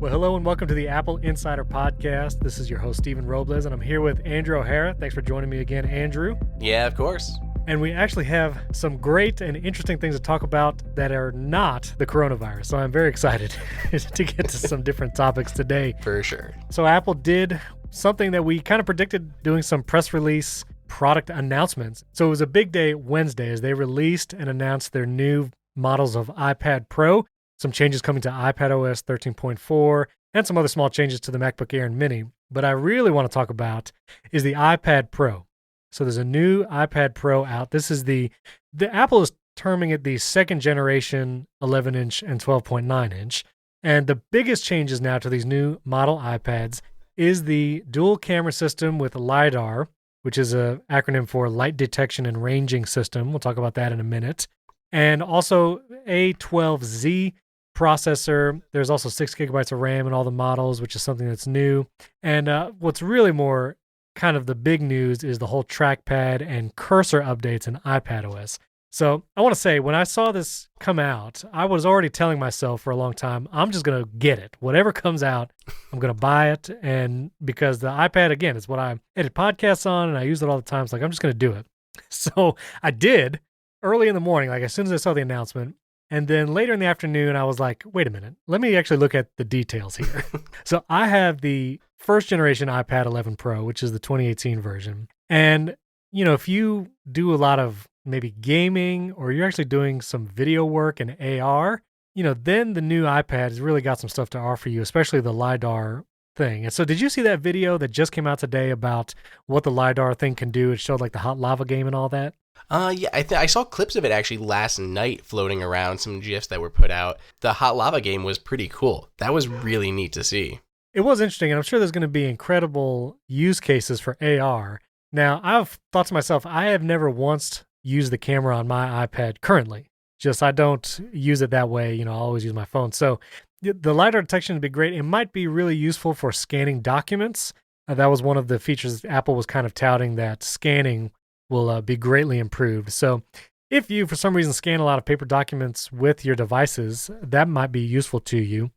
Well, hello and welcome to the Apple Insider Podcast. This is your host, Stephen Robles, and I'm here with Andrew O'Hara. Thanks for joining me again, Andrew. Yeah, of course. And we actually have some great and interesting things to talk about that are not the coronavirus. So I'm very excited to get to some different topics today. For sure. So Apple did something that we kind of predicted, doing some press release product announcements. So it was a big day Wednesday as they released and announced their new models of iPad Pro, some changes coming to iPadOS 13.4, and some other small changes to the MacBook Air and Mini. But I really want to talk about is the iPad Pro. So there's a new iPad Pro out. This is the Apple is terming it the second generation 11-inch and 12.9-inch. And the biggest changes now to these new model iPads is the dual camera system with LiDAR, which is an acronym for Light Detection and Ranging System. We'll talk about that in a minute. And also A12Z processor. There's also 6 gigabytes of RAM in all the models, which is something that's new. And what's really more kind of the big news is the whole trackpad and cursor updates in iPadOS. So I want to say, when I saw this come out, I was already telling myself for a long time, I'm just going to get it. Whatever comes out, I'm going to buy it. And because the iPad, again, is what I edit podcasts on and I use it all the time. It's like, I'm just going to do it. So I did early in the morning, like as soon as I saw the announcement. And then later in the afternoon, I was like, wait a minute, let me actually look at the details here. So I have the first generation iPad 11 Pro, which is the 2018 version. And, you know, if you do a lot of maybe gaming or you're actually doing some video work and AR, you know, then the new iPad has really got some stuff to offer you, especially the LiDAR thing. And so did you see that video that just came out today about what the LiDAR thing can do? It showed like the hot lava game and all that. Yeah, I saw clips of it actually last night floating around, some GIFs that were put out. The hot lava game was pretty cool. That was really neat to see. It was interesting, and I'm sure there's going to be incredible use cases for AR. Now, I've thought to myself, I have never once used the camera on my iPad currently. Just I don't use it that way. You know, I always use my phone. So the LiDAR detection would be great. It might be really useful for scanning documents. That was one of the features Apple was kind of touting, that scanning will be greatly improved. So if you, for some reason, scan a lot of paper documents with your devices, that might be useful to you.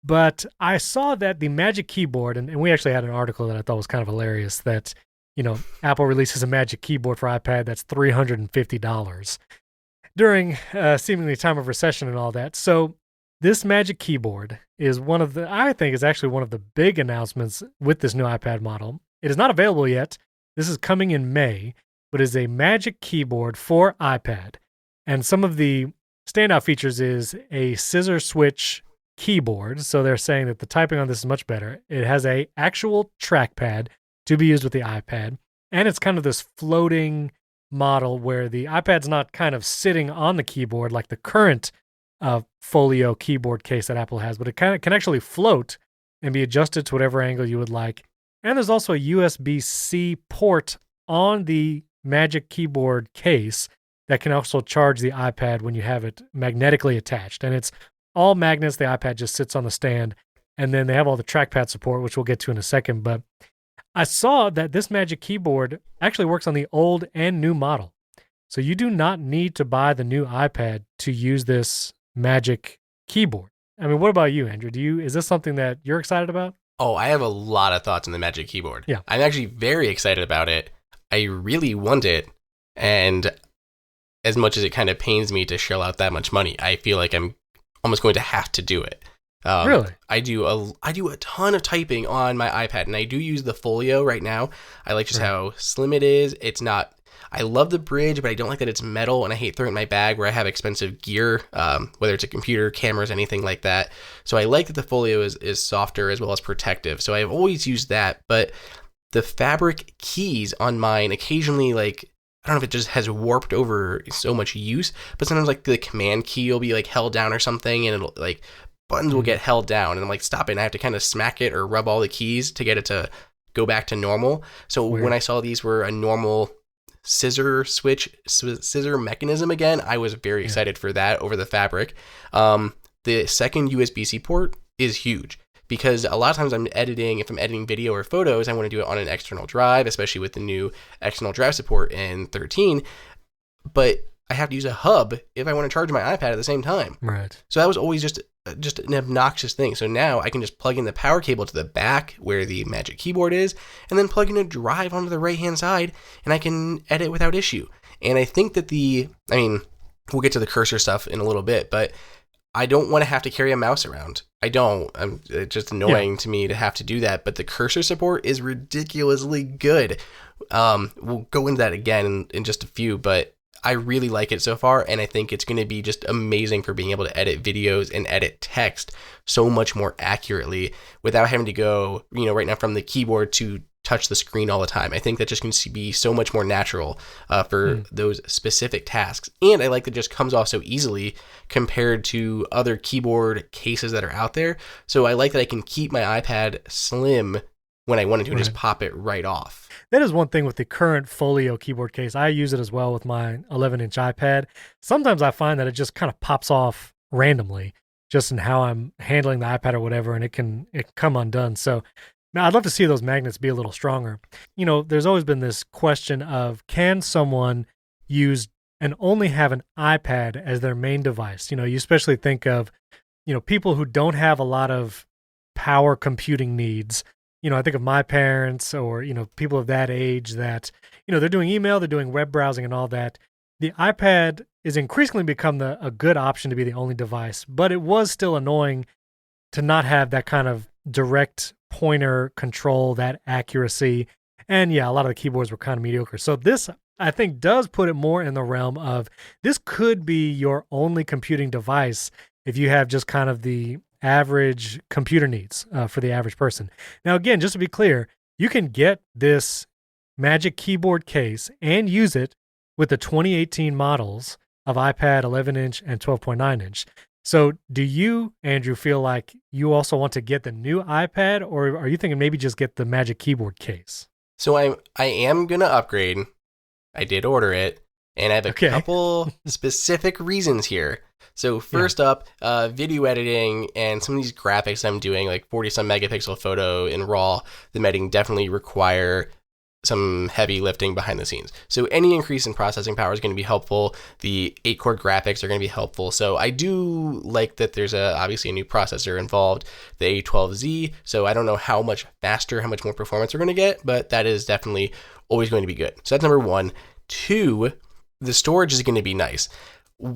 But I saw that the Magic Keyboard, and we actually had an article that I thought was kind of hilarious, that, you know, Apple releases a Magic Keyboard for iPad that's $350 during seemingly time of recession and all that. So this Magic Keyboard is I think is actually one of the big announcements with this new iPad model. It is not available yet. This is coming in May, but is a Magic Keyboard for iPad. And some of the standout features is a scissor-switch keyboard. So they're saying that the typing on this is much better. It has a actual trackpad to be used with the iPad. And it's kind of this floating model where the iPad's not kind of sitting on the keyboard like the current Folio keyboard case that Apple has, but it kind of can actually float and be adjusted to whatever angle you would like. And there's also a USB-C port on the Magic Keyboard case that can also charge the iPad when you have it magnetically attached. And it's all magnets. The iPad just sits on the stand. And then they have all the trackpad support, which we'll get to in a second. But I saw that this Magic Keyboard actually works on the old and new model. So you do not need to buy the new iPad to use this Magic Keyboard. I mean, what about you, Andrew? Is this something that you're excited about? Oh, I have a lot of thoughts on the Magic Keyboard. Yeah. I'm actually very excited about it. I really want it, and as much as it kind of pains me to shell out that much money, I feel like I'm almost going to have to do it. Really? I do a ton of typing on my iPad, and I do use the Folio right now. I like just how slim it is. It's not. I love the bridge, but I don't like that it's metal, and I hate throwing it in my bag where I have expensive gear, whether it's a computer, cameras, anything like that. So I like that the Folio is softer as well as protective. So I've always used that, but the fabric keys on mine occasionally, like, I don't know if it just has warped over so much use, but sometimes like the command key will be like held down or something, and it'll like buttons will get held down, and I'm like, stop it, and I have to kind of smack it or rub all the keys to get it to go back to normal. So when I saw these were a normal scissor mechanism again, I was very excited for that over the fabric. The second USB-C port is huge, because a lot of times if I'm editing video or photos, I want to do it on an external drive, especially with the new external drive support in 13. But I have to use a hub if I want to charge my iPad at the same time. Right. So that was always just just an obnoxious thing. So now I can just plug in the power cable to the back where the Magic Keyboard is, and then plug in a drive onto the right-hand side, and I can edit without issue. And I think that we'll get to the cursor stuff in a little bit, but I don't want to have to carry a mouse around. It's just annoying to me to have to do that, but the cursor support is ridiculously good. We'll go into that again in just a few, but I really like it so far, and I think it's going to be just amazing for being able to edit videos and edit text so much more accurately without having to go, right now from the keyboard to touch the screen all the time. I think that just going to be so much more natural for those specific tasks. And I like that it just comes off so easily compared to other keyboard cases that are out there. So I like that I can keep my iPad slim when I wanted to and just pop it right off. That is one thing with the current Folio keyboard case. I use it as well with my 11-inch iPad. Sometimes I find that it just kind of pops off randomly just in how I'm handling the iPad or whatever, and it can come undone. So now I'd love to see those magnets be a little stronger. There's always been this question of, can someone use and only have an iPad as their main device? You especially think of, people who don't have a lot of power computing needs. I think of my parents or, people of that age that, they're doing email, they're doing web browsing and all that. The iPad is increasingly become a good option to be the only device, but it was still annoying to not have that kind of direct pointer control, that accuracy. And a lot of the keyboards were kind of mediocre. So this, I think, does put it more in the realm of this could be your only computing device if you have just kind of the average computer needs for the average person. Now, again, just to be clear, you can get this Magic Keyboard case and use it with the 2018 models of iPad 11-inch and 12.9-inch. So do you, Andrew, feel like you also want to get the new iPad, or are you thinking maybe just get the Magic Keyboard case? So I am going to upgrade. I did order it, and I have a couple specific reasons here. So first up, video editing and some of these graphics I'm doing, like 40-some megapixel photo in RAW, the editing definitely require some heavy lifting behind the scenes. So any increase in processing power is going to be helpful. The 8-core graphics are going to be helpful. So I do like that there's obviously a new processor involved, the A12Z. So I don't know how much faster, how much more performance we're going to get, but that is definitely always going to be good. So that's number one. Two, the storage is going to be nice.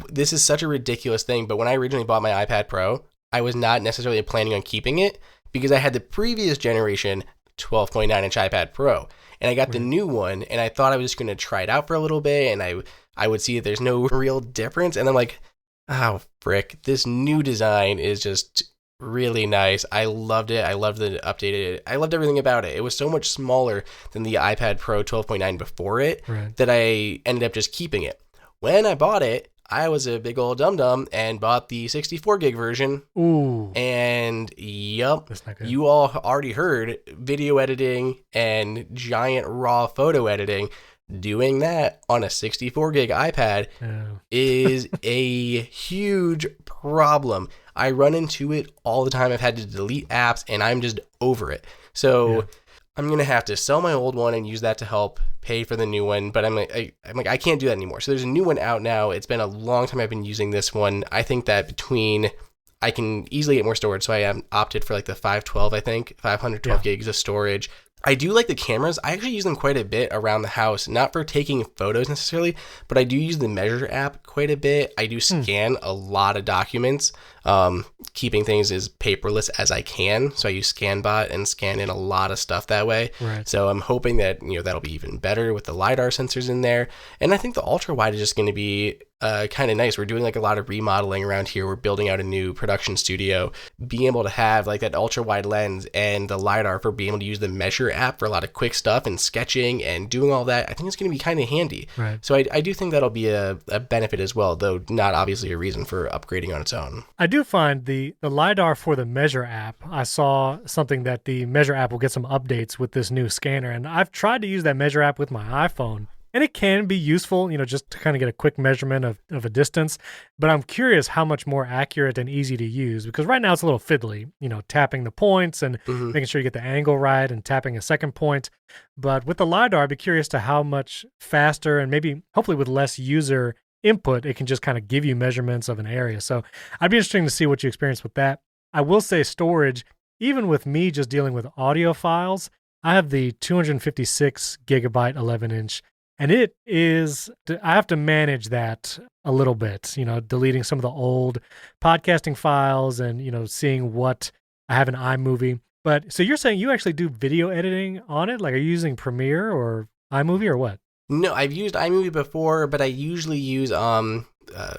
This is such a ridiculous thing, but when I originally bought my iPad Pro, I was not necessarily planning on keeping it because I had the previous generation 12.9-inch iPad Pro, and I got the new one, and I thought I was just going to try it out for a little bit, and I would see that there's no real difference, and I'm like, oh, frick, this new design is just really nice. I loved it. I loved the updated. I loved everything about it. It was so much smaller than the iPad Pro 12.9 before it that I ended up just keeping it. When I bought it, I was a big old dum-dum and bought the 64 gig version. Ooh. And yep, you all already heard video editing and giant raw photo editing. Doing that on a 64 gig iPad is a huge problem. I run into it all the time. I've had to delete apps and I'm just over it. So I'm going to have to sell my old one and use that to help pay for the new one. But I'm like, I can't do that anymore. So there's a new one out now. It's been a long time I've been using this one. I think that I can easily get more storage. So I am opted for like the 512, I think, 512 gigs of storage. I do like the cameras. I actually use them quite a bit around the house, not for taking photos necessarily, but I do use the Measure app quite a bit. I do scan a lot of documents, keeping things as paperless as I can. So I use ScanBot and scan in a lot of stuff that way. Right. So I'm hoping that that'll be even better with the LiDAR sensors in there. And I think the ultra wide is just going to be kind of nice. We're doing like a lot of remodeling around here. We're building out a new production studio. Being able to have like that ultra wide lens and the LiDAR for being able to use the Measure app for a lot of quick stuff and sketching and doing all that, I think it's going to be kind of handy. Right. So I do think that'll be a benefit as well, though not obviously a reason for upgrading on its own. I do find the LiDAR for the Measure app, I saw something that the Measure app will get some updates with this new scanner, and I've tried to use that Measure app with my iPhone. And it can be useful, just to kind of get a quick measurement of a distance. But I'm curious how much more accurate and easy to use, because right now it's a little fiddly, tapping the points and making sure you get the angle right and tapping a second point. But with the LiDAR, I'd be curious to how much faster and maybe hopefully with less user input, it can just kind of give you measurements of an area. So I'd be interested to see what you experience with that. I will say storage, even with me just dealing with audio files, I have the 256 gigabyte 11-inch, and it is, I have to manage that a little bit, deleting some of the old podcasting files and, seeing what I have in iMovie. But so you're saying you actually do video editing on it? Like, are you using Premiere or iMovie or what? No, I've used iMovie before, but I usually use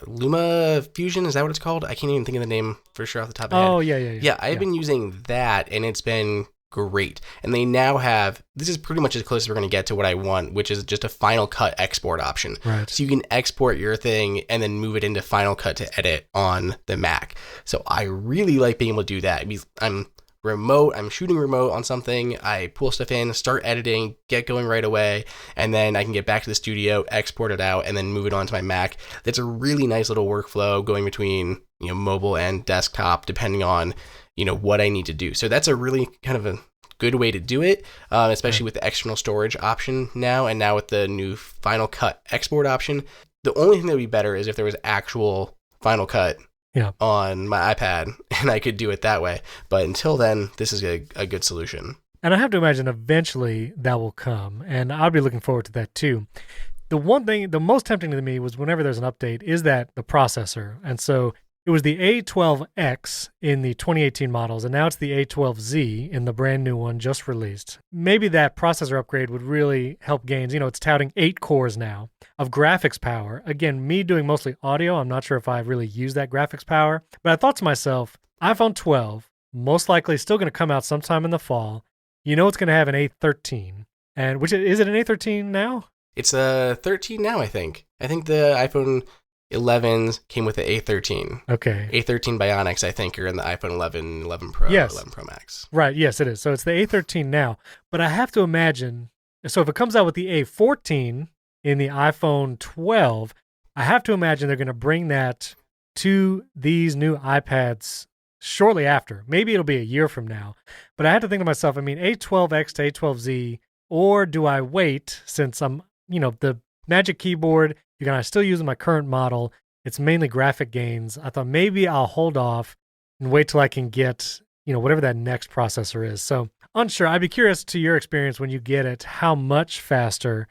Luma Fusion. Is that what it's called? I can't even think of the name for sure off the top of my head. Oh, yeah. Yeah, I've been using that, and it's been great. And they now have, this is pretty much as close as we're going to get to what I want, which is just a Final Cut export option. Right. So you can export your thing and then move it into Final Cut to edit on the Mac. So I really like being able to do that. I'm remote, I'm shooting remote on something, I pull stuff in, start editing, get going right away, and then I can get back to the studio, export it out, and then move it onto my Mac. That's a really nice little workflow going between, mobile and desktop, depending on, what I need to do. So that's a really kind of a good way to do it, especially with the external storage option now, and now with the new Final Cut export option. The only thing that would be better is if there was actual Final Cut on my iPad, and I could do it that way. But until then, this is a good solution. And I have to imagine eventually that will come, and I'll be looking forward to that too. The one thing, the most tempting to me was whenever there's an update is that the processor. And so it was the A12X in the 2018 models, and now it's the A12Z in the brand new one just released. Maybe that processor upgrade would really help gains. It's touting 8 cores now of graphics power. Again, me doing mostly audio, I'm not sure if I really use that graphics power, but I thought to myself, iPhone 12, most likely still going to come out sometime in the fall. It's going to have an A13, and which is it an A13 now? It's a 13 now, I think. I think the iPhone 11s came with the A13. Okay. A13 Bionics, I think, are in the iPhone 11, 11 Pro, yes. 11 Pro Max. Right, yes, it is. So it's the A13 now. But I have to imagine, so if it comes out with the A14 in the iPhone 12, I have to imagine they're going to bring that to these new iPads shortly after. Maybe it'll be a year from now. But I had to think to myself, A12X to A12Z, or do I wait since I'm, the Magic Keyboard, I still use my current model. It's mainly graphic gains. I thought maybe I'll hold off and wait till I can get, whatever that next processor is. So unsure. I'd be curious to your experience when you get it, how much faster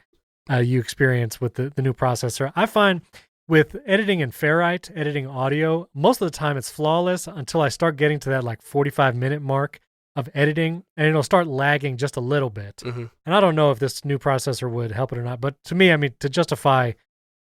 you experience with the new processor. I find with editing in Ferrite, editing audio, most of the time it's flawless until I start getting to that 45-minute mark of editing, and it'll start lagging just a little bit. Mm-hmm. And I don't know if this new processor would help it or not, but to me, to justify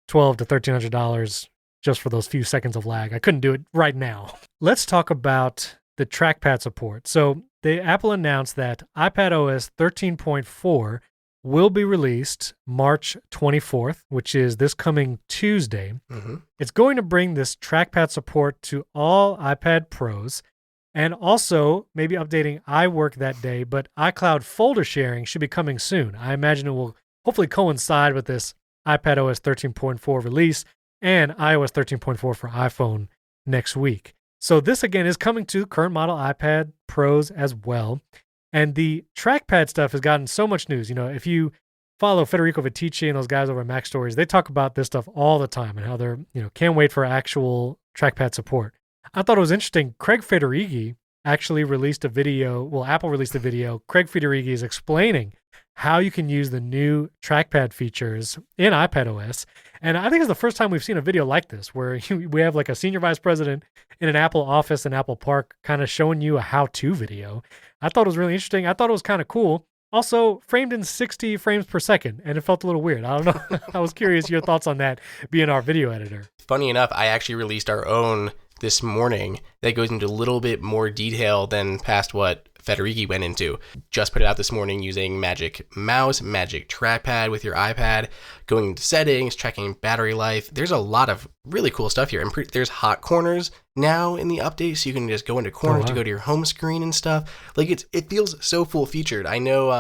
$1,200 to $1,300 just for those few seconds of lag, I couldn't do it right now. Let's talk about the trackpad support. So Apple announced that iPadOS 13.4 will be released March 24th, which is this coming Tuesday. Mm-hmm. It's going to bring this trackpad support to all iPad Pros, and also maybe updating iWork that day, but iCloud folder sharing should be coming soon. I imagine it will hopefully coincide with this iPadOS 13.4 release and iOS 13.4 for iPhone next week. So this, again, is coming to current model iPad Pros as well. And the trackpad stuff has gotten so much news. If you follow Federico Viticci and those guys over at Mac Stories, they talk about this stuff all the time and how they're, can't wait for actual trackpad support. I thought it was interesting. Craig Federighi actually released a video. Well, Apple released a video. Craig Federighi is explaining how you can use the new trackpad features in iPadOS. And I think it's the first time we've seen a video like this, where we have a senior vice president in an Apple office in Apple Park kind of showing you a how-to video. I thought it was really interesting. I thought it was kind of cool. Also, framed in 60 frames per second, and it felt a little weird. I don't know. I was curious your thoughts on that, being our video editor. Funny enough, I actually released our own this morning that goes into a little bit more detail than past what Federighi went into. Just put it out this morning using Magic Mouse, Magic Trackpad with your iPad, going into settings, checking battery life. There's a lot of really cool stuff here. And there's hot corners now in the update, so you can just go into corners to go to your home screen and stuff. It feels so full featured. I know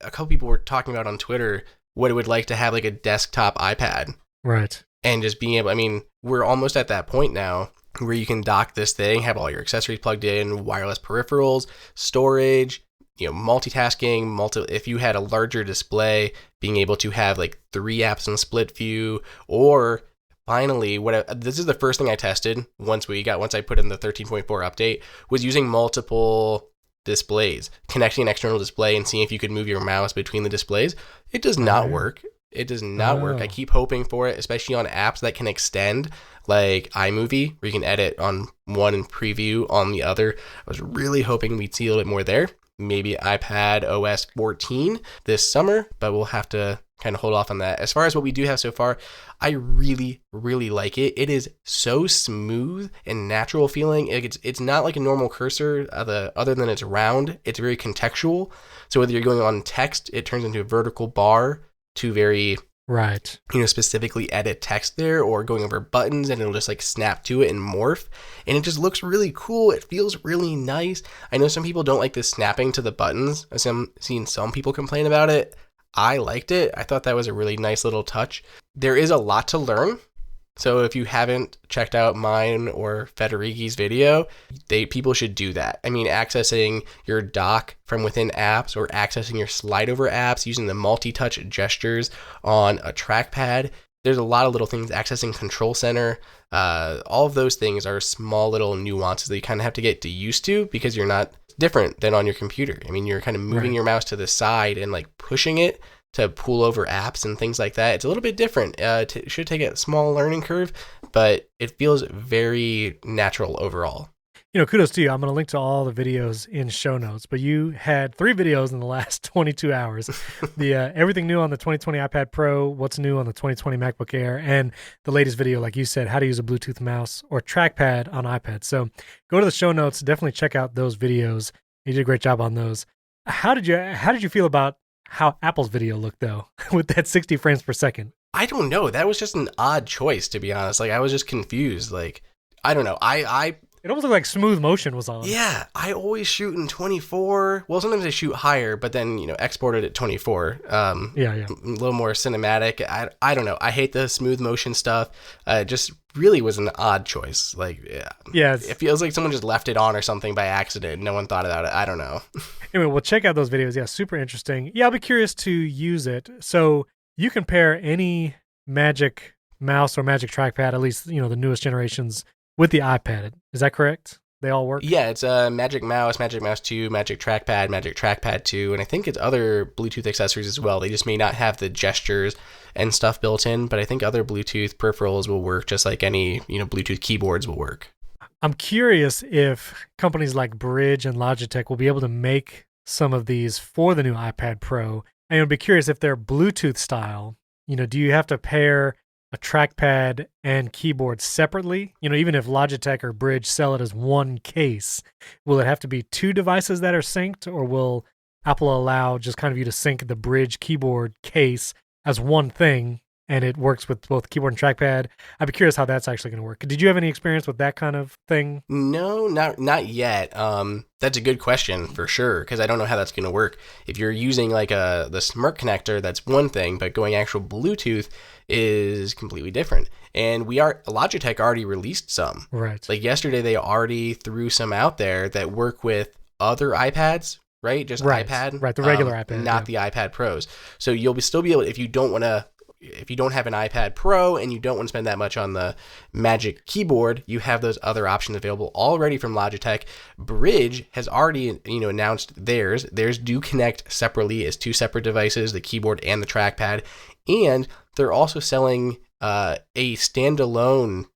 a couple people were talking about on Twitter what it would like to have a desktop iPad. Right. And just being able, we're almost at that point now where you can dock this thing, have all your accessories plugged in, wireless peripherals, storage, multitasking, if you had a larger display, being able to have 3 apps in split view, or finally, this is the first thing I tested once I put in the 13.4 update, was using multiple displays, connecting an external display and seeing if you could move your mouse between the displays. It does not work. It does not work. I keep hoping for it, especially on apps that can extend, like iMovie, where you can edit on one and preview on the other. I was really hoping we'd see a little bit more there. Maybe iPadOS 14 this summer, but we'll have to kind of hold off on that. As far as what we do have so far, I really, really like it. It is so smooth and natural feeling. It's not like a normal cursor, other than it's round. It's very contextual. So whether you're going on text, it turns into a vertical bar to very right, specifically edit text there, or going over buttons and it'll just like snap to it and morph. And it just looks really cool. It feels really nice. I know some people don't like the snapping to the buttons. I've seen some people complain about it. I liked it. I thought that was a really nice little touch. There is a lot to learn. So if you haven't checked out mine or Federighi's video, people should do that. I mean, accessing your dock from within apps or accessing your slide over apps using the multi-touch gestures on a trackpad. There's a lot of little things, accessing Control Center. All of those things are small little nuances that you kind of have to get used to because you're not different than on your computer. I mean, you're kind of moving your mouse to the side and like pushing it to pull over apps and things like that. It's a little bit different. It should take a small learning curve, but it feels very natural overall. Kudos to you. I'm going to link to all the videos in show notes, but you had 3 videos in the last 22 hours. The everything new on the 2020 iPad Pro, what's new on the 2020 MacBook Air, and the latest video, like you said, how to use a Bluetooth mouse or trackpad on iPad. So go to the show notes. Definitely check out those videos. You did a great job on those. How did you feel about how Apple's video looked, though, with that 60 frames per second? I don't know. That was just an odd choice, to be honest. Like, I was just confused. Like, I don't know. It almost looked like smooth motion was on. Yeah, I always shoot in 24. Well, sometimes I shoot higher, but then, export it at 24. A little more cinematic. I don't know. I hate the smooth motion stuff. It just really was an odd choice. Like, yeah, it feels like someone just left it on or something by accident. No one thought about it. I don't know. Anyway, we'll check out those videos. Yeah, super interesting. Yeah, I'll be curious to use it. So you can pair any Magic Mouse or Magic Trackpad, at least, the newest generations, with the iPad. Is that correct? They all work? Yeah, it's Magic Mouse, Magic Mouse 2, Magic Trackpad 2, and I think it's other Bluetooth accessories as well. They just may not have the gestures and stuff built in, but I think other Bluetooth peripherals will work just like any, Bluetooth keyboards will work. I'm curious if companies like Bridge and Logitech will be able to make some of these for the new iPad Pro. And I'd be curious if they're Bluetooth style. Do you have to pair a trackpad and keyboard separately? Even if Logitech or Bridge sell it as one case, will it have to be 2 devices that are synced, or will Apple allow just kind of you to sync the Bridge keyboard case as one thing and it works with both keyboard and trackpad? I'd be curious how that's actually going to work. Did you have any experience with that kind of thing? No, not yet. That's a good question for sure, because I don't know how that's going to work. If you're using like the Smart connector, that's one thing, but going actual Bluetooth is completely different. And Logitech already released some. Right. Like yesterday, they already threw some out there that work with other iPads, right? Just iPad. Right, the regular iPad. Not the iPad Pros. So you'll still be able, if you don't have an iPad Pro and you don't want to spend that much on the Magic Keyboard, you have those other options available already from Logitech. Bridge has already, announced theirs. Theirs do connect separately as 2 separate devices, the keyboard and the trackpad. And they're also selling a standalone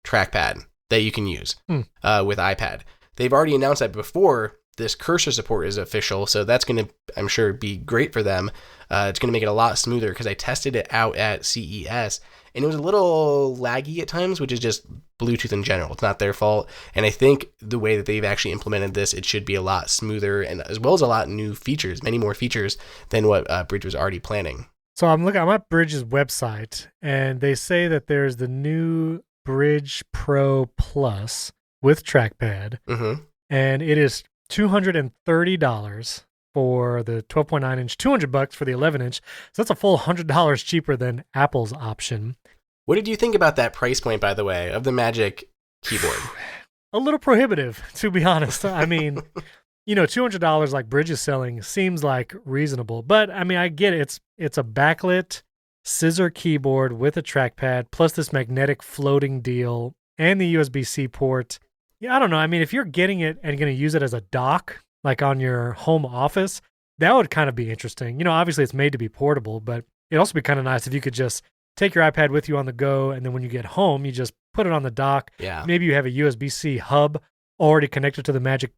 trackpad that you can use with iPad. They've already announced that before this cursor support is official, so that's going to, I'm sure, be great for them. It's going to make it a lot smoother, because I tested it out at CES, and it was a little laggy at times, which is just Bluetooth in general. It's not their fault, and I think the way that they've actually implemented this, it should be a lot smoother, and as well as a lot of new features, many more features than what Bridge was already planning. So I'm at Bridge's website, and they say that there's the new Bridge Pro Plus with trackpad, and it is $230 for the 12.9 inch, $200 for the 11 inch. So that's a full $100 cheaper than Apple's option. What did you think about that price point, by the way, of the Magic Keyboard? A little prohibitive, to be honest. I mean, $200 like Bridge is selling seems like reasonable, but I mean, I get it. It's a backlit scissor keyboard with a trackpad, plus this magnetic floating deal and the USB-C port. Yeah, I don't know. I mean, if you're getting it and going to use it as a dock, like on your home office, that would kind of be interesting. Obviously it's made to be portable, but it'd also be kind of nice if you could just take your iPad with you on the go, and then when you get home, you just put it on the dock. Yeah. Maybe you have a USB-C hub already connected to the Magic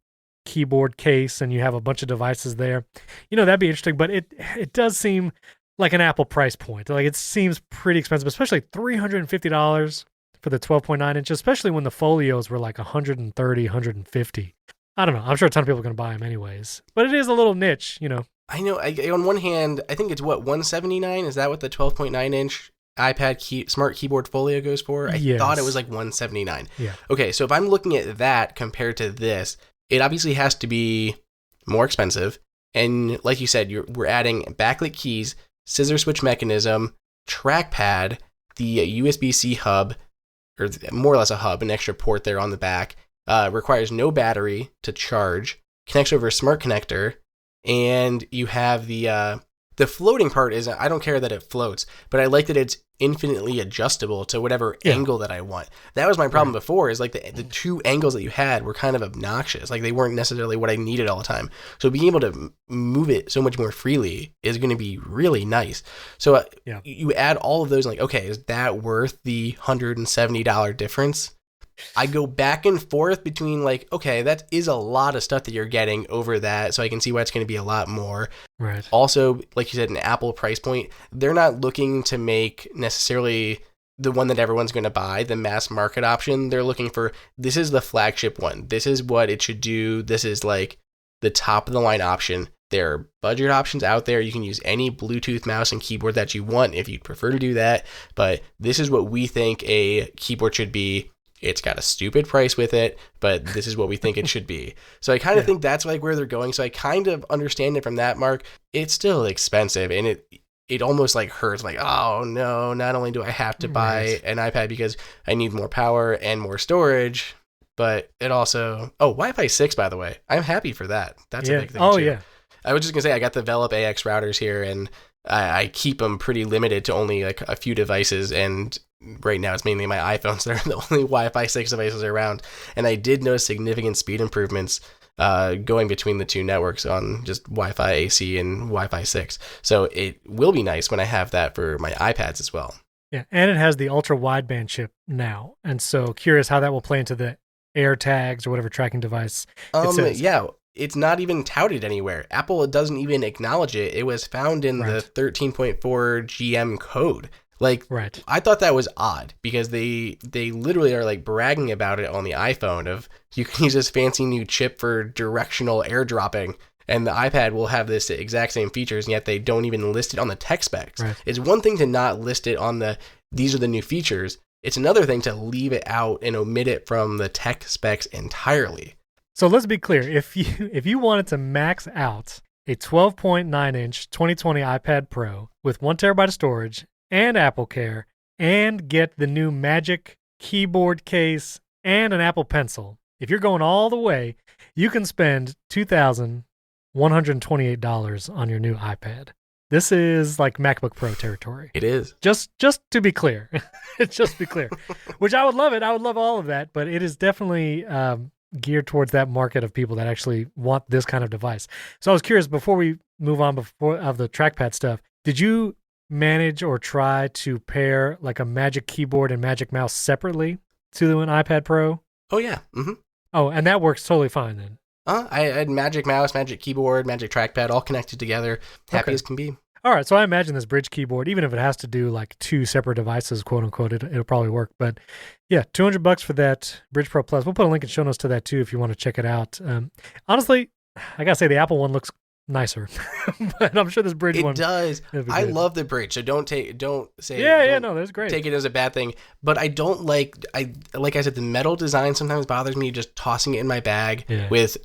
Keyboard case, and you have a bunch of devices there. That'd be interesting, but it does seem like an Apple price point. Like, it seems pretty expensive, especially $350 for the 12.9 inch, especially when the folios were like $130, $150. I don't know. I'm sure a ton of people are going to buy them anyways, but it is a little niche, I know. On one hand, I think it's what, $179? Is that what the 12.9 inch iPad smart keyboard folio goes for? I thought it was like $179. Yeah. Okay, so if I'm looking at that compared to this, it obviously has to be more expensive. And like you said, we're adding backlit keys, scissor switch mechanism, trackpad, the USB-C hub, or more or less a hub, an extra port there on the back. Requires no battery to charge, connects over a smart connector, and you have the floating part is, I don't care that it floats, but I like that it's infinitely adjustable to whatever angle that I want. That was my problem before, is like the two angles that you had were kind of obnoxious. Like, they weren't necessarily what I needed all the time. So being able to move it so much more freely is going to be really nice. So you add all of those, like, okay, is that worth the $170 difference? I go back and forth between like, okay, that is a lot of stuff that you're getting over that, so I can see why it's going to be a lot more. Right. Also, like you said, an Apple price point, they're not looking to make necessarily the one that everyone's going to buy, the mass market option. They're looking for, this is the flagship one. This is what it should do. This is like the top of the line option. There are budget options out there. You can use any Bluetooth mouse and keyboard that you want if you'd prefer to do that. But this is what we think a keyboard should be. It's got a stupid price with it, but this is what we think it should be. So I kind of think that's like where they're going. So I kind of understand it from that mark. It's still expensive, and it almost like hurts. Like, oh no, not only do I have to buy an iPad because I need more power and more storage, but it also, Wi-Fi 6, by the way. I'm happy for that. That's a big thing too. Yeah. I was just gonna say, I got the Velop AX routers here, and I keep them pretty limited to only like a few devices, and right now it's mainly my iPhones. They're the only Wi-Fi 6 devices around, and I did notice significant speed improvements going between the two networks on just Wi-Fi AC and Wi-Fi 6. So it will be nice when I have that for my iPads as well. Yeah, and it has the ultra wideband chip now, and so curious how that will play into the Air tags or whatever tracking device it says. Yeah. It's not even touted anywhere. Apple doesn't even acknowledge it. It was found in the 13.4 GM code. Like, I thought that was odd, because they literally are like bragging about it on the iPhone of, you can use this fancy new chip for directional airdropping, and the iPad will have this exact same features, and yet they don't even list it on the tech specs. It's one thing to not list it on these are the new features. It's another thing to leave it out and omit it from the tech specs entirely. So let's be clear. If you wanted to max out a 12.9 inch 2020 iPad Pro with 1 terabyte of storage and AppleCare, and get the new Magic Keyboard case and an Apple Pencil, if you're going all the way, you can spend $2,128 on your new iPad. This is like MacBook Pro territory. It is. Just to be clear. Just to be clear. Which I would love it. I would love all of that, but it is definitely geared towards that market of people that actually want this kind of device. So I was curious, before we move on of the trackpad stuff, did you manage or try to pair like a Magic Keyboard and Magic Mouse separately to an iPad Pro? Oh, yeah. Mm-hmm. Oh, and that works totally fine then. I had Magic Mouse, Magic Keyboard, Magic Trackpad all connected together. Happy as can be. All right, so I imagine this bridge keyboard, even if it has to do like 2 separate devices, quote unquote, it'll probably work. But yeah, $200 for that Bridge Pro Plus. We'll put a link in show notes to that too if you want to check it out. Honestly, I gotta say the Apple one looks nicer, but I'm sure this Bridge one. It does. I love the Bridge, so don't say. No, that's great. Take it as a bad thing, but I don't like I said, the metal design sometimes bothers me. Just tossing it in my bag with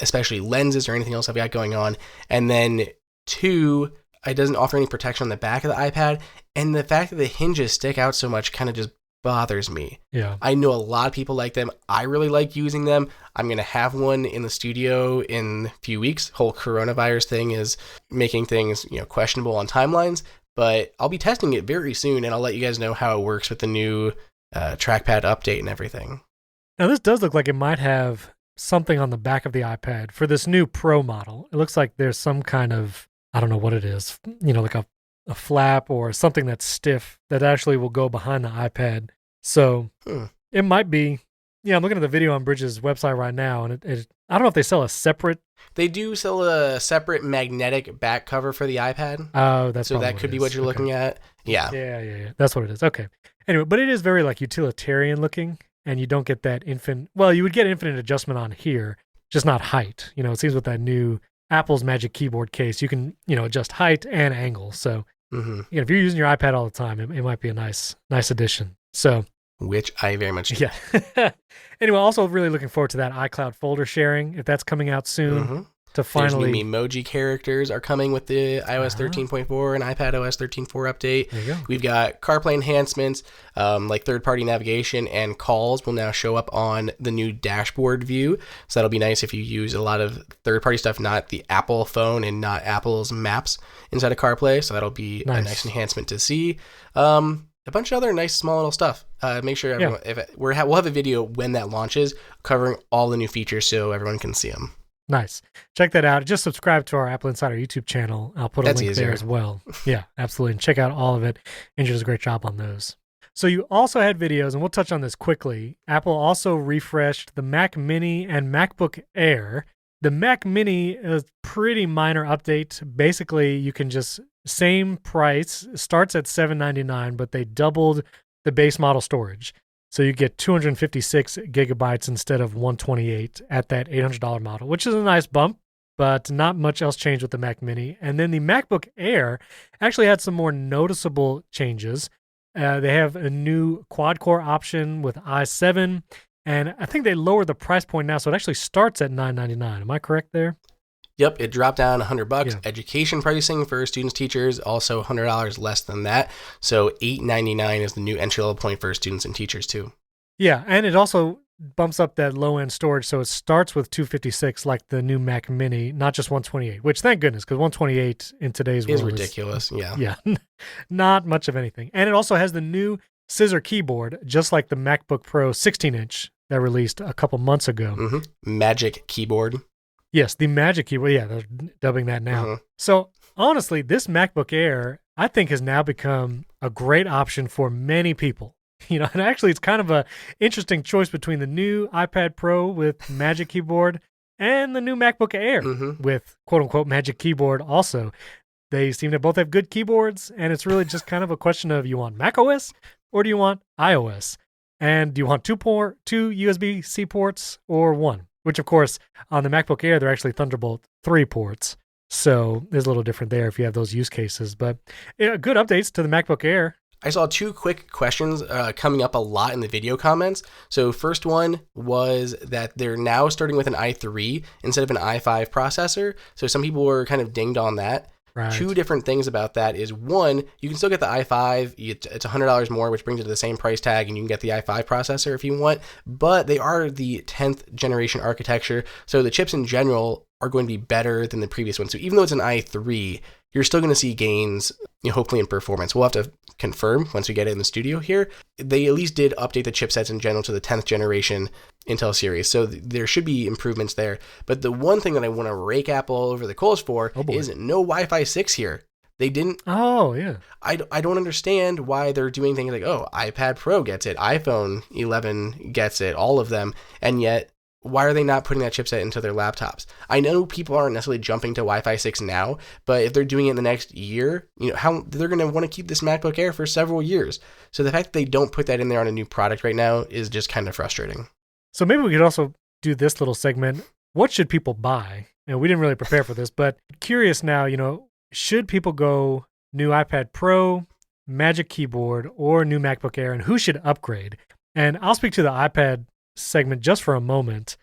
especially lenses or anything else I've got going on, and then 2. It doesn't offer any protection on the back of the iPad, and the fact that the hinges stick out so much kind of just bothers me. Yeah. I know a lot of people like them. I really like using them. I'm going to have one in the studio in a few weeks. Whole coronavirus thing is making things, questionable on timelines, but I'll be testing it very soon, and I'll let you guys know how it works with the new trackpad update and everything. Now, this does look like it might have something on the back of the iPad for this new Pro model. It looks like there's some kind of, I don't know what it is, like a flap or something that's stiff that actually will go behind the iPad. So it might be, I'm looking at the video on Bridge's website right now, and I don't know if they sell a separate. They do sell a separate magnetic back cover for the iPad. Oh, that's so that could be what you're looking at. Yeah. Yeah. That's what it is. Okay. Anyway, but it is very like utilitarian looking, and you don't get that you would get infinite adjustment on here, just not height. It seems with that new Apple's Magic Keyboard case, you can, adjust height and angle. So if you're using your iPad all the time, it might be a nice addition. So, which I very much do. Yeah. Anyway, also really looking forward to that iCloud folder sharing, if that's coming out soon. To finally, there's new emoji characters are coming with the iOS 13.4 and iPadOS 13.4 update. There you go. We've got CarPlay enhancements, like third-party navigation and calls will now show up on the new dashboard view. So that'll be nice if you use a lot of third-party stuff, not the Apple phone and not Apple's maps inside of CarPlay. So that'll be a nice enhancement to see. A bunch of other nice small little stuff. Make sure everyone, we'll have a video when that launches covering all the new features so everyone can see them. Nice. Check that out. Just subscribe to our Apple Insider YouTube channel. I'll put a link there as well. Yeah, absolutely. And check out all of it. Andrew does a great job on those. So you also had videos, and we'll touch on this quickly. Apple also refreshed the Mac Mini and MacBook Air. The Mac Mini is a pretty minor update. Basically, you can just, same price, starts at $799, but they doubled the base model storage. So you get 256 gigabytes instead of 128 at that $800 model, which is a nice bump, but not much else changed with the Mac Mini. And then the MacBook Air actually had some more noticeable changes. They have a new quad-core option with i7, and I think they lowered the price point now, so it actually starts at $999. Am I correct there? Yep, it dropped down $100. Yeah. Education pricing for students, teachers, also $100 less than that. So $899 is the new entry level point for students and teachers too. Yeah, and it also bumps up that low end storage, so it starts with 256 like the new Mac Mini, not just 128. Which thank goodness, because 128 in today's world is ridiculous. Yeah, not much of anything. And it also has the new scissor keyboard, just like the MacBook Pro 16-inch that released a couple months ago. Magic keyboard. Yes, the Magic Keyboard. Yeah, they're dubbing that now. So honestly, this MacBook Air, I think, has now become a great option for many people. And actually, it's kind of a interesting choice between the new iPad Pro with Magic Keyboard and the new MacBook Air with quote-unquote Magic Keyboard also. They seem to both have good keyboards, and it's really just kind of a question of, you want macOS or do you want iOS? And do you want two USB-C ports or one? Which, of course, on the MacBook Air, they're actually Thunderbolt 3 ports. So there's a little different there if you have those use cases. But good updates to the MacBook Air. I saw two quick questions coming up a lot in the video comments. So first one was that they're now starting with an i3 instead of an i5 processor. So some people were kind of dinged on that. Right. Two different things about that is, one, you can still get the i5. It's $100 more, which brings it to the same price tag, and you can get the i5 processor if you want. But they are the 10th generation architecture, so the chips in general are going to be better than the previous one. So even though it's an i3, you're still going to see gains, hopefully in performance. We'll have to confirm once we get it in the studio here. They at least did update the chipsets in general to the 10th generation Intel series, so there should be improvements there. But the one thing that I want to rake Apple over the coals for is no Wi-Fi 6 here. They didn't. Oh, yeah. I don't understand why they're doing things like, iPad Pro gets it, iPhone 11 gets it, all of them, and yet why are they not putting that chipset into their laptops? I know people aren't necessarily jumping to Wi-Fi 6 now, but if they're doing it in the next year, how they're going to want to keep this MacBook Air for several years. So the fact that they don't put that in there on a new product right now is just kind of frustrating. So maybe we could also do this little segment. What should people buy? We didn't really prepare for this, but curious now, should people go new iPad Pro, Magic Keyboard, or new MacBook Air, and who should upgrade? And I'll speak to the iPad segment just for a moment.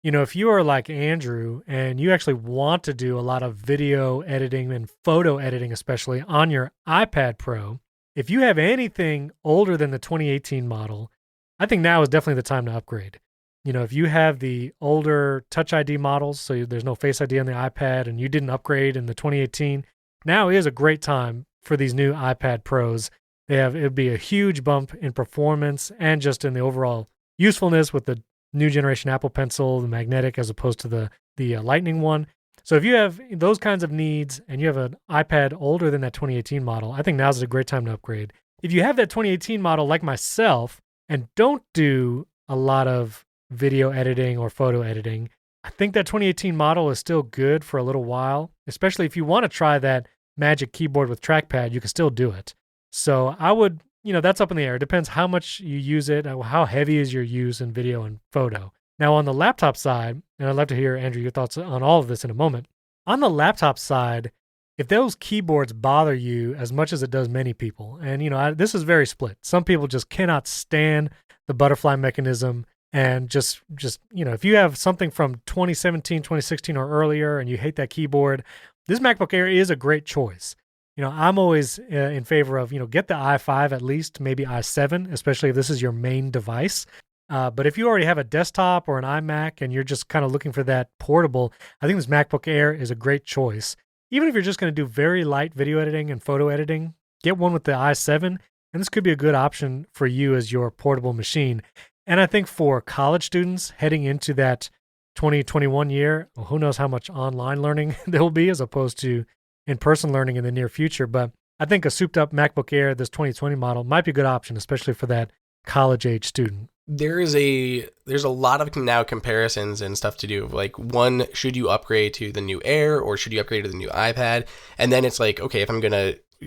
If you are like Andrew and you actually want to do a lot of video editing and photo editing, especially on your iPad Pro, if you have anything older than the 2018 model, I think now is definitely the time to upgrade. If you have the older Touch ID models, so there's no Face ID on the iPad, and you didn't upgrade in the 2018, now is a great time for these new iPad Pros. It'd be a huge bump in performance and just in the overall usefulness with the new generation Apple Pencil, the magnetic as opposed to the Lightning one. So if you have those kinds of needs and you have an iPad older than that 2018 model, I think now's a great time to upgrade. If you have that 2018 model like myself and don't do a lot of video editing or photo editing, I think that 2018 model is still good for a little while, especially if you want to try that Magic Keyboard with Trackpad, you can still do it. So I would, that's up in the air. It depends how much you use it, how heavy is your use in video and photo. Now on the laptop side, and I'd love to hear, Andrew, your thoughts on all of this in a moment. On the laptop side, if those keyboards bother you as much as it does many people, and this is very split. Some people just cannot stand the butterfly mechanism. And just if you have something from 2017, 2016 or earlier and you hate that keyboard, this MacBook Air is a great choice. I'm always in favor of, get the i5 at least, maybe i7, especially if this is your main device. But if you already have a desktop or an iMac and you're just kind of looking for that portable, I think this MacBook Air is a great choice. Even if you're just going to do very light video editing and photo editing, get one with the i7, and this could be a good option for you as your portable machine. And I think for college students heading into that 2021 year, well, who knows how much online learning there will be as opposed to in-person learning in the near future. But I think a souped-up MacBook Air, this 2020 model, might be a good option, especially for that college-age student. There's a lot of now comparisons and stuff to do. Like, one, should you upgrade to the new Air or should you upgrade to the new iPad? And then it's like, okay,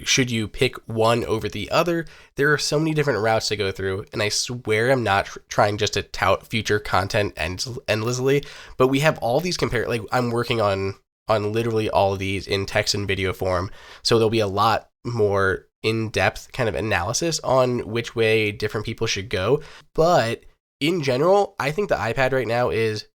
should you pick one over the other? There are so many different routes to go through, and I swear I'm not trying just to tout future content endlessly, but we have all these I'm working on literally all of these in text and video form, so there'll be a lot more in-depth kind of analysis on which way different people should go. But in general, I think the iPad right now is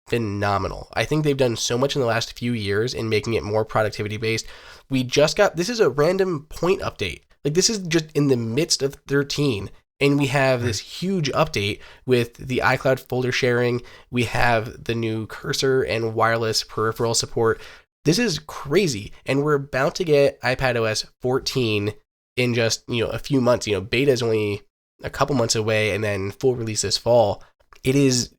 phenomenal. I think they've done so much in the last few years in making it more productivity based. This is a random point update. Like, this is just in the midst of 13, and we have this huge update with the iCloud folder sharing. We have the new cursor and wireless peripheral support. This is crazy, and we're about to get iPadOS 14 in just, a few months. Beta is only a couple months away, and then full release this fall. It is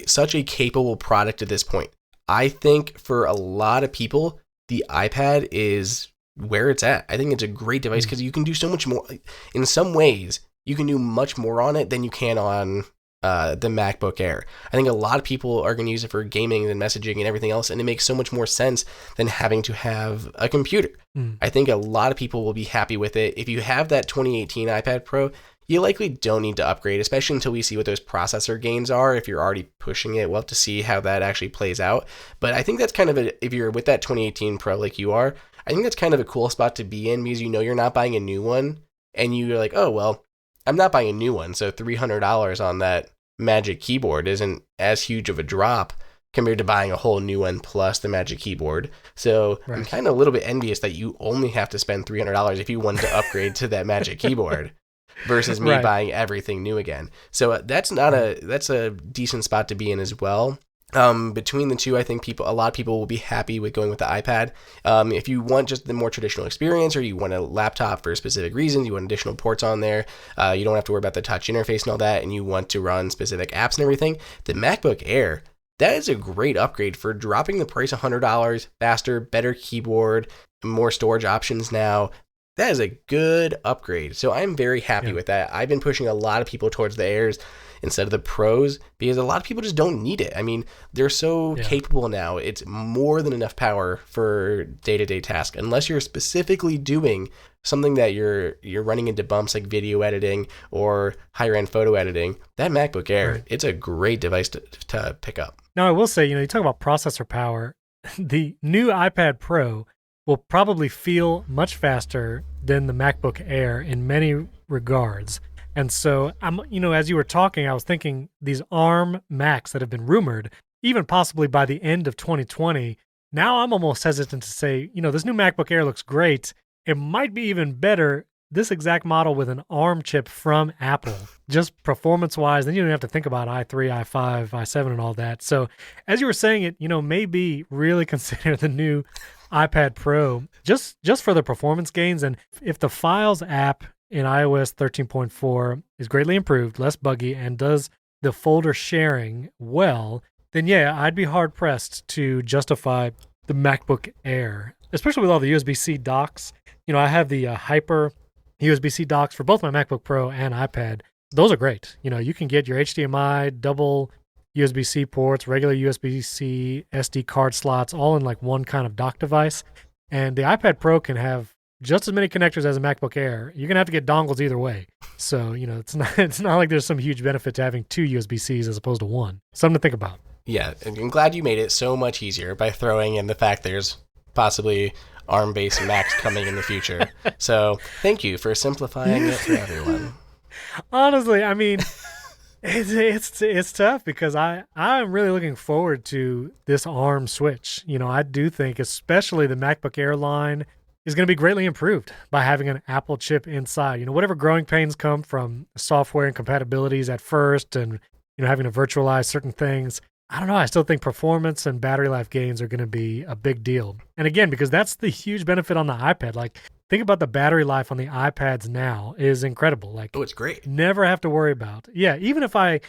such a capable product at this point. I think for a lot of people, the iPad is where it's at. I think it's a great device because you can do so much more. In some ways, you can do much more on it than you can on the MacBook Air. I think a lot of people are going to use it for gaming and messaging and everything else, and it makes so much more sense than having to have a computer. I think a lot of people will be happy with it. If you have that 2018 iPad Pro, you likely don't need to upgrade, especially until we see what those processor gains are. If you're already pushing it, we'll have to see how that actually plays out. But I think that's kind of if you're with that 2018 Pro like you are, I think that's kind of a cool spot to be in, because you're not buying a new one, and you're like, oh, well, I'm not buying a new one, so $300 on that Magic Keyboard isn't as huge of a drop compared to buying a whole new one plus the Magic Keyboard. So I'm kind of a little bit envious that you only have to spend $300 if you want to upgrade to that Magic Keyboard. Versus me buying everything new again. So that's a decent spot to be in as well. Between the two, I think a lot of people will be happy with going with the iPad. If you want just the more traditional experience, or you want a laptop for specific reasons, you want additional ports on there, you don't have to worry about the touch interface and all that, and you want to run specific apps and everything, the MacBook Air, that is a great upgrade for dropping the price $100, faster, better keyboard, more storage options now. That is a good upgrade. So I'm very happy with that. I've been pushing a lot of people towards the Airs instead of the Pros because a lot of people just don't need it. I mean, they're so capable now. It's more than enough power for day-to-day tasks. Unless you're specifically doing something that you're running into bumps like video editing or higher-end photo editing, that MacBook Air, it's a great device to pick up. Now, I will say, you talk about processor power. The new iPad Pro will probably feel much faster than the MacBook Air in many regards. And so, as you were talking, I was thinking these ARM Macs that have been rumored, even possibly by the end of 2020, now I'm almost hesitant to say, this new MacBook Air looks great. It might be even better, this exact model with an ARM chip from Apple, just performance-wise. Then you don't have to think about i3, i5, i7, and all that. So as you were saying it, maybe really consider the new iPad Pro just for the performance gains. And if the Files app in iOS 13.4 is greatly improved, less buggy, and does the folder sharing well, then yeah, I'd be hard pressed to justify the MacBook Air, especially with all the USB-C docks. I have the Hyper USB-C docks for both my MacBook Pro and iPad. Those are great. You can get your HDMI, double USB-C ports, regular USB-C, SD card slots, all in like one kind of dock device. And the iPad Pro can have just as many connectors as a MacBook Air. You're gonna have to get dongles either way. So it's not like there's some huge benefit to having two USB-Cs as opposed to one. Something to think about. Yeah, I'm glad you made it so much easier by throwing in the fact there's possibly ARM-based Macs coming in the future. So thank you for simplifying it for everyone. Honestly, I mean, it's tough because I'm really looking forward to this ARM switch. I do think especially the MacBook Air line is going to be greatly improved by having an Apple chip inside. Whatever growing pains come from software incompatibilities at first and having to virtualize certain things, I don't know. I still think performance and battery life gains are going to be a big deal. And again, because that's the huge benefit on the iPad. Like, think about the battery life on the iPads now is incredible. Like, oh, it's great. Never have to worry about. Yeah, even if I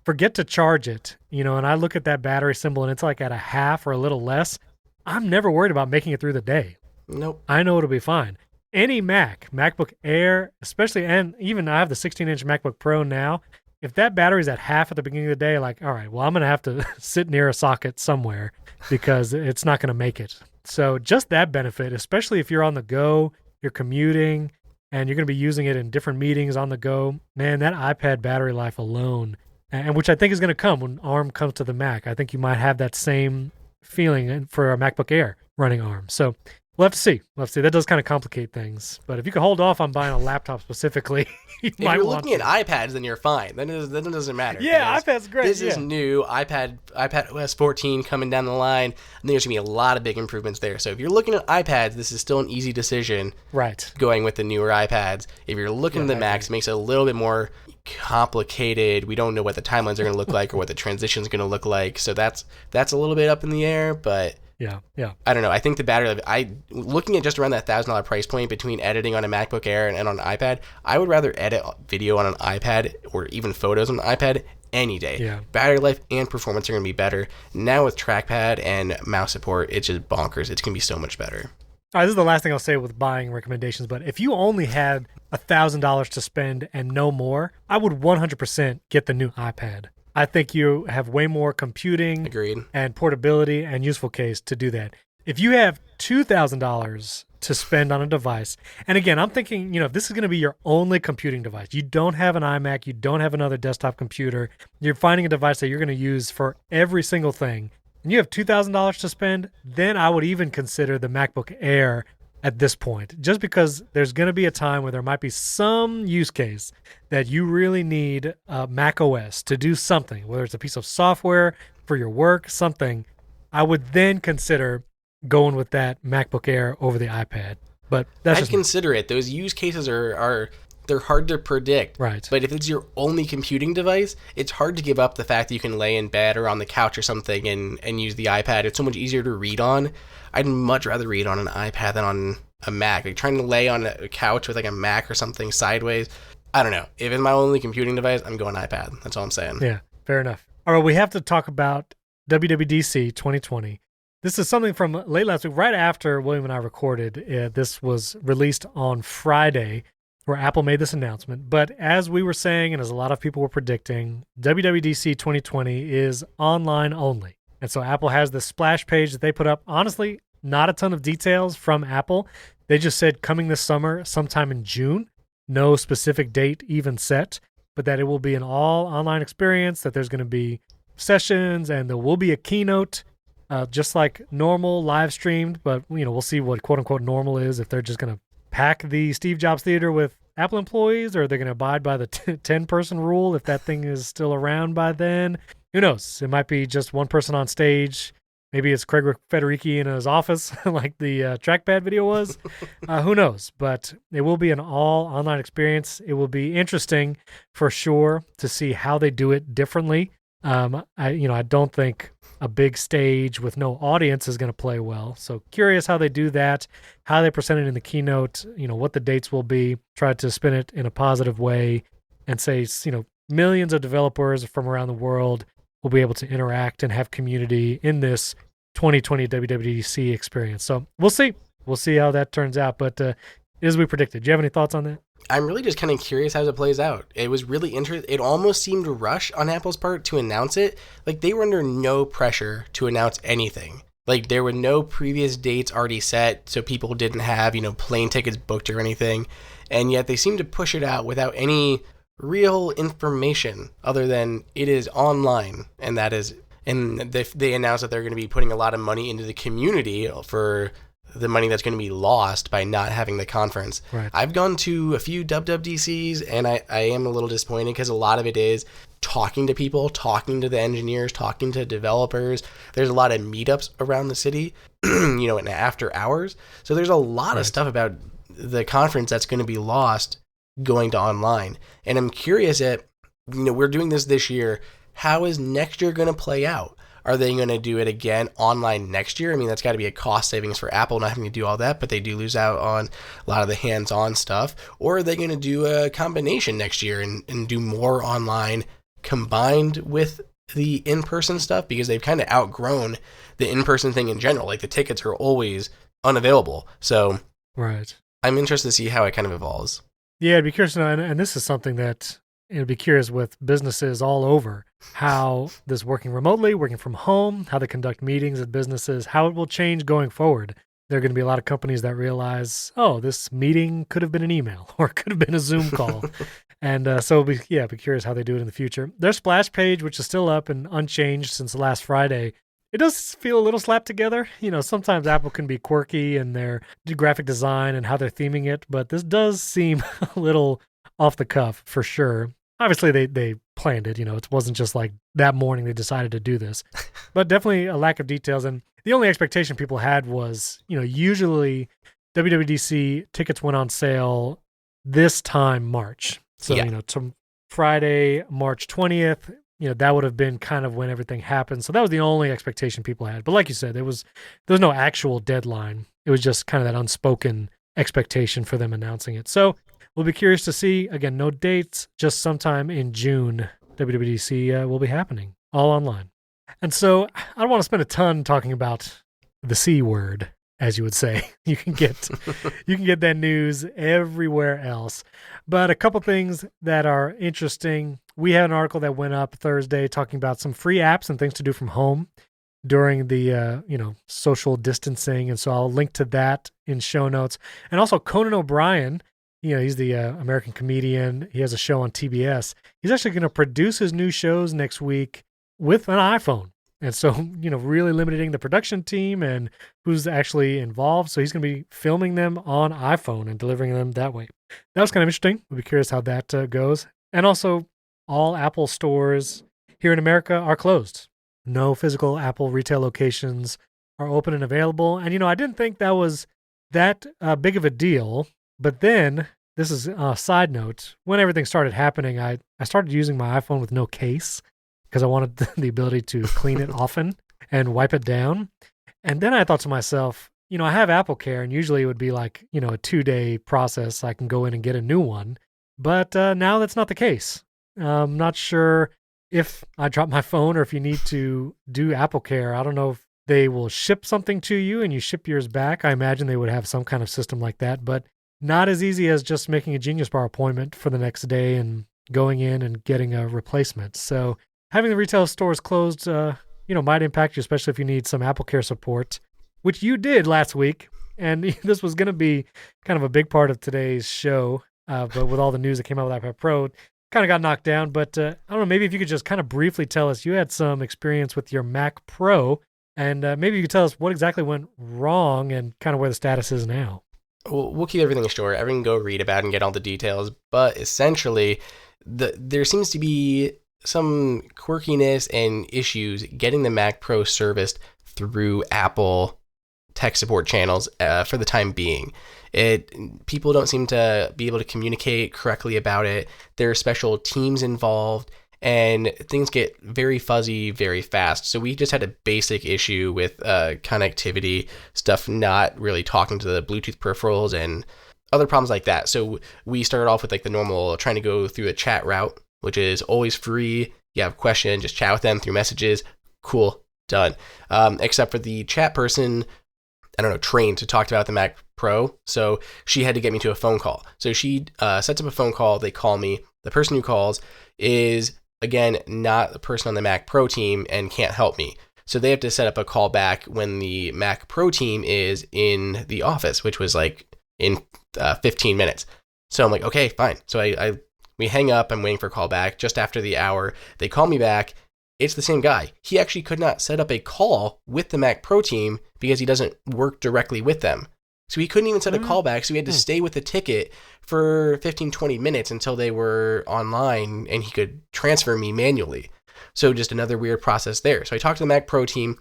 forget to charge it, and I look at that battery symbol and it's like at a half or a little less, I'm never worried about making it through the day. Nope. I know it'll be fine. Any MacBook Air, especially, and even I have the 16-inch MacBook Pro now. If that battery's at half at the beginning of the day, like, all right, well, I'm going to have to sit near a socket somewhere because it's not going to make it. So just that benefit, especially if you're on the go, you're commuting, and you're going to be using it in different meetings on the go, man, that iPad battery life alone, and which I think is going to come when ARM comes to the Mac. I think you might have that same feeling for a MacBook Air running ARM. So we'll have to see. That does kind of complicate things. But if you can hold off on buying a laptop specifically, if you're looking at iPads, then you're fine. Then it doesn't matter. Yeah, iPad's great. This is new. iPadOS 14 coming down the line. I think there's going to be a lot of big improvements there. So if you're looking at iPads, this is still an easy decision. Right. Going with the newer iPads. If you're looking at the Macs, it makes it a little bit more complicated. We don't know what the timelines are going to look like or what the transition is going to look like. So that's a little bit up in the air, but yeah. I don't know. I think the battery life, looking at just around that $1,000 price point between editing on a MacBook Air and on an iPad, I would rather edit video on an iPad or even photos on an iPad any day. Yeah. Battery life and performance are going to be better. Now with trackpad and mouse support, it's just bonkers. It's going to be so much better. All right, this is the last thing I'll say with buying recommendations, but if you only had $1,000 to spend and no more, I would 100% get the new iPad. I think you have way more computing Agreed. And portability and useful case to do that. If you have $2,000 to spend on a device, and again, I'm thinking, if this is going to be your only computing device, you don't have an iMac, you don't have another desktop computer, you're finding a device that you're going to use for every single thing, and you have $2,000 to spend, then I would even consider the MacBook Air at this point, just because there's going to be a time where there might be some use case that you really need Mac OS to do something, whether it's a piece of software for your work, something. I would then consider going with that MacBook Air over the iPad. But that's I'd consider it. Those use cases are they're hard to predict. Right. But if it's your only computing device, it's hard to give up the fact that you can lay in bed or on the couch or something and use the iPad. It's so much easier to read on. I'd much rather read on an iPad than on a Mac. Like trying to lay on a couch with like a Mac or something sideways. I don't know. If it's my only computing device, I'm going iPad. That's all I'm saying. Yeah, fair enough. All right, we have to talk about WWDC 2020. This is something from late last week, right after William and I recorded. This was released on Friday, where Apple made this announcement. But as we were saying, and as a lot of people were predicting, WWDC 2020 is online only. And so Apple has this splash page that they put up. Honestly, not a ton of details from Apple. They just said coming this summer, sometime in June. No specific date even set, but that it will be an all online experience, that there's going to be sessions and there will be a keynote, just like normal live streamed. But, we'll see what quote unquote normal is, if they're just going to pack the Steve Jobs Theater with Apple employees, or they're going to abide by the 10-person rule if that thing is still around by then. Who knows? It might be just one person on stage. Maybe it's Craig Federighi in his office like the Trackpad video was. Who knows? But it will be an all online experience. It will be interesting for sure to see how they do it differently I don't think a big stage with no audience is going to play well. So curious how they do that, how they present it in the keynote, what the dates will be, try to spin it in a positive way and say, millions of developers from around the world will be able to interact and have community in this 2020 WWDC experience. So we'll see. We'll see how that turns out. But as we predicted, do you have any thoughts on that? I'm really just kind of curious how it plays out. It was really interesting. It almost seemed to rush on Apple's part to announce it. Like, they were under no pressure to announce anything. Like, there were no previous dates already set, so people didn't have, plane tickets booked or anything. And yet they seemed to push it out without any real information other than it is online. And they announced that they're going to be putting a lot of money into the community for the money that's going to be lost by not having the conference. Right. I've gone to a few WWDCs, and I am a little disappointed because a lot of it is talking to people, talking to the engineers, talking to developers. There's a lot of meetups around the city, in after hours. So there's a lot of stuff about the conference that's going to be lost going to online. And I'm curious we're doing this year. How is next year going to play out? Are they going to do it again online next year? I mean, that's got to be a cost savings for Apple not having to do all that, but they do lose out on a lot of the hands-on stuff. Or are they going to do a combination next year and do more online combined with the in-person stuff? Because they've kind of outgrown the in-person thing in general. Like, the tickets are always unavailable. So right. I'm interested to see how it kind of evolves. Yeah, I'd be curious to know, and this is something that it'd be curious with businesses all over, how this working remotely, working from home, how they conduct meetings at businesses, how it will change going forward. There are going to be a lot of companies that realize, this meeting could have been an email or it could have been a Zoom call. And so, be curious how they do it in the future. Their splash page, which is still up and unchanged since last Friday, it does feel a little slapped together. Sometimes Apple can be quirky in their graphic design and how they're theming it, but this does seem a little off the cuff for sure. Obviously, they planned it. It wasn't just like that morning they decided to do this. But definitely a lack of details. And the only expectation people had was, usually WWDC tickets went on sale this time March. So, to Friday, March 20th, that would have been kind of when everything happened. So that was the only expectation people had. But like you said, there was no actual deadline. It was just kind of that unspoken expectation for them announcing it. So we'll be curious to see. Again, no dates, just sometime in June, WWDC will be happening, all online. And so I don't want to spend a ton talking about the C word, as you would say. You can get that news everywhere else. But a couple things that are interesting. We had an article that went up Thursday talking about some free apps and things to do from home during the social distancing. And so I'll link to that in show notes. And also Conan O'Brien, he's the American comedian. He has a show on TBS. He's actually going to produce his new shows next week with an iPhone. And so, really limiting the production team and who's actually involved. So he's going to be filming them on iPhone and delivering them that way. That was kind of interesting. We'll be curious how that goes. And also, all Apple stores here in America are closed. No physical Apple retail locations are open and available. And, I didn't think that was that big of a deal. But then, this is a side note, when everything started happening, I started using my iPhone with no case because I wanted the ability to clean it often and wipe it down. And then I thought to myself, I have Apple Care, and usually it would be like, a 2-day process. I can go in and get a new one. But now that's not the case. I'm not sure if I drop my phone or if you need to do Apple Care. I don't know if they will ship something to you and you ship yours back. I imagine they would have some kind of system like that, but not as easy as just making a Genius Bar appointment for the next day and going in and getting a replacement. So having the retail stores closed, might impact you, especially if you need some Apple Care support, which you did last week. And this was going to be kind of a big part of today's show, but with all the news that came out with iPad Pro, kind of got knocked down. But I don't know, maybe if you could just kind of briefly tell us, you had some experience with your Mac Pro, and maybe you could tell us what exactly went wrong and kind of where the status is now. We'll keep everything short. Everyone can go read about it and get all the details. But essentially, there seems to be some quirkiness and issues getting the Mac Pro serviced through Apple tech support channels for the time being. People don't seem to be able to communicate correctly about it. There are special teams involved, and things get very fuzzy very fast. So we just had a basic issue with connectivity stuff, not really talking to the Bluetooth peripherals and other problems like that. So we started off with like the normal trying to go through a chat route, which is always free. You have a question, just chat with them through messages. Cool, done. Except for the chat person, I don't know, trained to talk about the Mac Pro. So she had to get me to a phone call. So she sets up a phone call. They call me. The person who calls is, again, not the person on the Mac Pro team and can't help me. So they have to set up a call back when the Mac Pro team is in the office, which was like in 15 minutes. So I'm like, okay, fine. So we hang up. I'm waiting for a call back. Just after the hour, they call me back. It's the same guy. He actually could not set up a call with the Mac Pro team because he doesn't work directly with them. So he couldn't even set a call back. So we had to stay with the ticket for 15, 20 minutes until they were online and he could transfer me manually. So just another weird process there. So I talked to the Mac Pro team.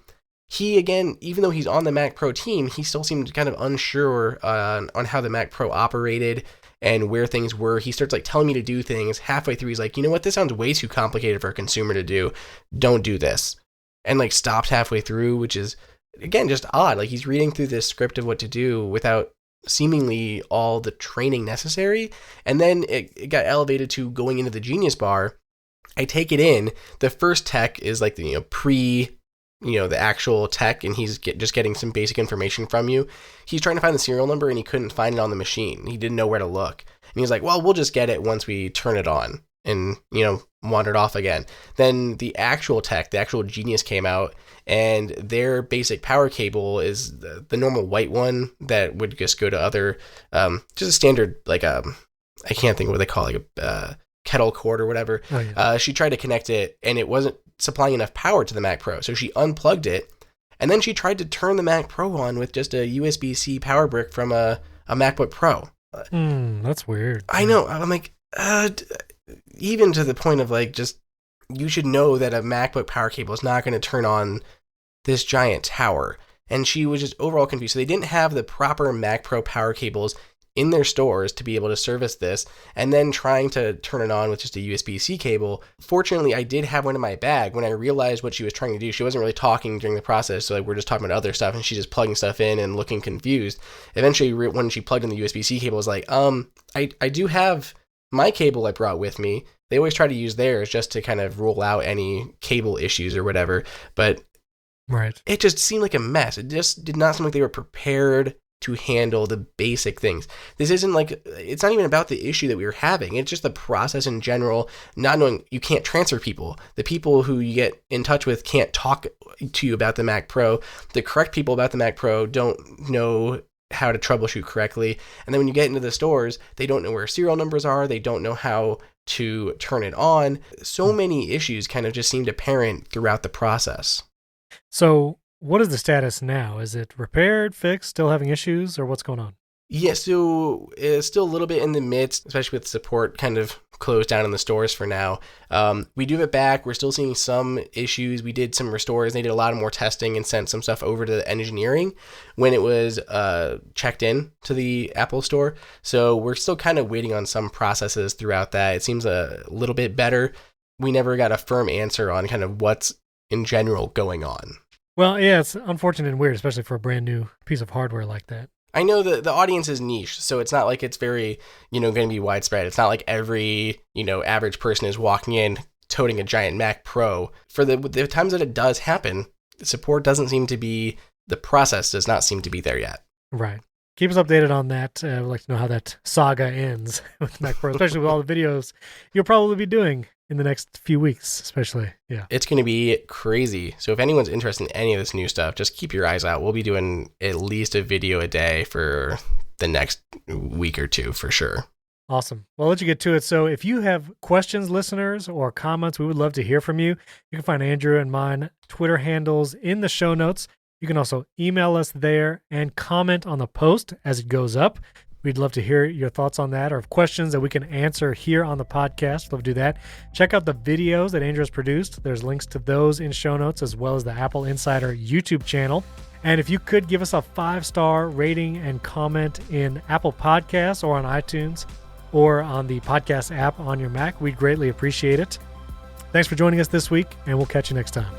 He, again, even though he's on the Mac Pro team, he still seemed kind of unsure on how the Mac Pro operated and where things were. He starts like telling me to do things. Halfway through, he's like, you know what? This sounds way too complicated for a consumer to do. Don't do this. And like stopped halfway through, which is, again, just odd. Like he's reading through this script of what to do without seemingly all the training necessary. And then it got elevated to going into the Genius Bar. I take it in. The first tech is like the the actual tech, and he's just getting some basic information from you. He's trying to find the serial number and he couldn't find it on the machine. He didn't know where to look. And he's like, well, we'll just get it once we turn it on, and, wandered off again. Then the actual tech, the actual Genius came out, and their basic power cable is the normal white one that would just go to other, just a standard, like, I can't think of what they call it, like a kettle cord or whatever. Oh, yeah. She tried to connect it and it wasn't supplying enough power to the Mac Pro. So she unplugged it, and then she tried to turn the Mac Pro on with just a USB-C power brick from a MacBook Pro. That's weird. I know. I'm like, even to the point of like, just, you should know that a MacBook power cable is not going to turn on this giant tower. And she was just overall confused. So they didn't have the proper Mac Pro power cables in their stores to be able to service this, and then trying to turn it on with just a USB-C cable. Fortunately, I did have one in my bag. When I realized what she was trying to do, she wasn't really talking during the process, so like we're just talking about other stuff, and she's just plugging stuff in and looking confused. Eventually, when she plugged in the USB-C cable, I was like, I do have my cable I brought with me. They always try to use theirs just to kind of rule out any cable issues or whatever, but right, it just seemed like a mess. It just did not seem like they were prepared to handle the basic things. This isn't like, it's not even about the issue that we were having. It's just the process in general, not knowing, you can't transfer people. The people who you get in touch with can't talk to you about the Mac Pro. The correct people about the Mac Pro don't know how to troubleshoot correctly. And then when you get into the stores, they don't know where serial numbers are. They don't know how to turn it on. So many issues kind of just seemed apparent throughout the process. So what is the status now? Is it repaired, fixed, still having issues, or what's going on? Yeah, so it's still a little bit in the midst, especially with support kind of closed down in the stores for now. We do have it back. We're still seeing some issues. We did some restores. They did a lot of more testing and sent some stuff over to the engineering when it was checked in to the Apple store. So we're still kind of waiting on some processes throughout that. It seems a little bit better. We never got a firm answer on kind of what's in general going on. Well, yeah, it's unfortunate and weird, especially for a brand new piece of hardware like that. I know that the audience is niche, so it's not like it's very, going to be widespread. It's not like every, average person is walking in toting a giant Mac Pro. For the times that it does happen, support doesn't seem to be, the process does not seem to be there yet. Right. Keep us updated on that. I'd like to know how that saga ends with Mac Pro, especially with all the videos you'll probably be doing in the next few weeks, especially. Yeah. It's going to be crazy. So if anyone's interested in any of this new stuff, just keep your eyes out. We'll be doing at least a video a day for the next week or two for sure. Awesome. Well, I'll let you get to it. So if you have questions, listeners, or comments, we would love to hear from you. You can find Andrew and mine Twitter handles in the show notes. You can also email us there and comment on the post as it goes up. We'd love to hear your thoughts on that, or questions that we can answer here on the podcast. Love to do that. Check out the videos that Andrew has produced. There's links to those in show notes, as well as the AppleInsider YouTube channel. And if you could give us a 5-star rating and comment in Apple Podcasts or on iTunes or on the podcast app on your Mac, we'd greatly appreciate it. Thanks for joining us this week, and we'll catch you next time.